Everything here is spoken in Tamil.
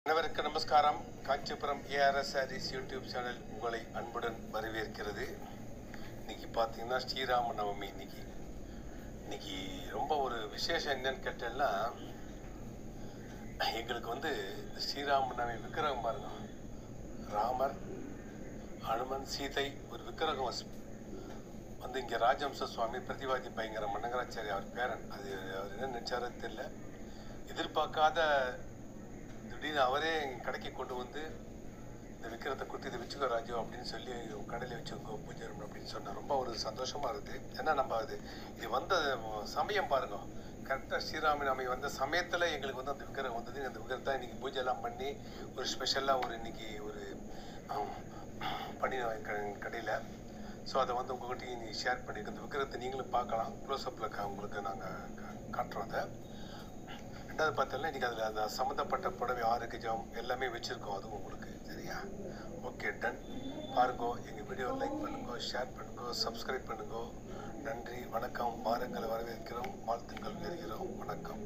அனைவருக்கும் நமஸ்காரம். Kanchipuram ARS sarees YouTube channel உங்களை அன்புடன் வரவேற்கிறது. இன்னைக்கு பார்த்தீங்கன்னா ஸ்ரீராம நவமி. இன்னைக்கு ரொம்ப ஒரு விசேஷம் என்னன்னு கேட்டேன்னா, எங்களுக்கு ஸ்ரீராம நவமி விக்கிரகம் பாருங்க, ராமர், அனுமன், சீதை ஒரு விக்கிரகம் இங்கே ராஜம்ச சுவாமி பிரதிவாதி பயங்கர மன்னங்கராச்சாரி அவர் பேரன். அது அவர் என்ன நினைச்சாரோ தெரியல, எதிர்பார்க்காத திடீர்னு அவரே எங்கள் கடைக்கு கொண்டு வந்து இந்த விக்கிரத்தை கொடுத்து இதை வச்சுக்கோ ராஜு அப்படின்னு சொல்லி கடையில் வச்சுக்கோ பூஜை அப்படின்னு சொன்னார். ரொம்ப ஒரு சந்தோஷமாக இருக்குது. ஏன்னா நம்ம இது வந்த சமயம் பாருங்க, கரெக்டாக ஸ்ரீராமநவமி வந்த சமயத்தில் எங்களுக்கு அந்த விக்கிரகம் வந்தது. அந்த விக்கிரத்தை இன்றைக்கி பூஜைலாம் பண்ணி ஒரு ஸ்பெஷலாக இன்னைக்கு பண்ணி கடையில். ஸோ அதை உங்கள்கிட்ட நீங்கள் ஷேர் பண்ணியிருக்கோம். அந்த விக்கிரத்தை நீங்களும் பார்க்கலாம். க்ளோஸ்அப்பில் உங்களுக்கு நாங்கள் காட்டுறோம். அதை ரெண்டாவது பார்த்தோம்னா இன்றைக்கி அதில் அந்த சம்மந்தப்பட்ட புடவை 6 கஜம் எல்லாமே வச்சுருக்கோம். அதுவும் உங்களுக்கு சரியா? Okay, done. பாருங்கோ, எங்கள் வீடியோ லைக் பண்ணுங்கோ, ஷேர் பண்ணுங்கோ, சப்ஸ்கிரைப் பண்ணுங்கோ. நன்றி, வணக்கம். வாரங்களை வரவேற்கிறோம், வாழ்த்துக்கள் பெறுகிறோம். வணக்கம்.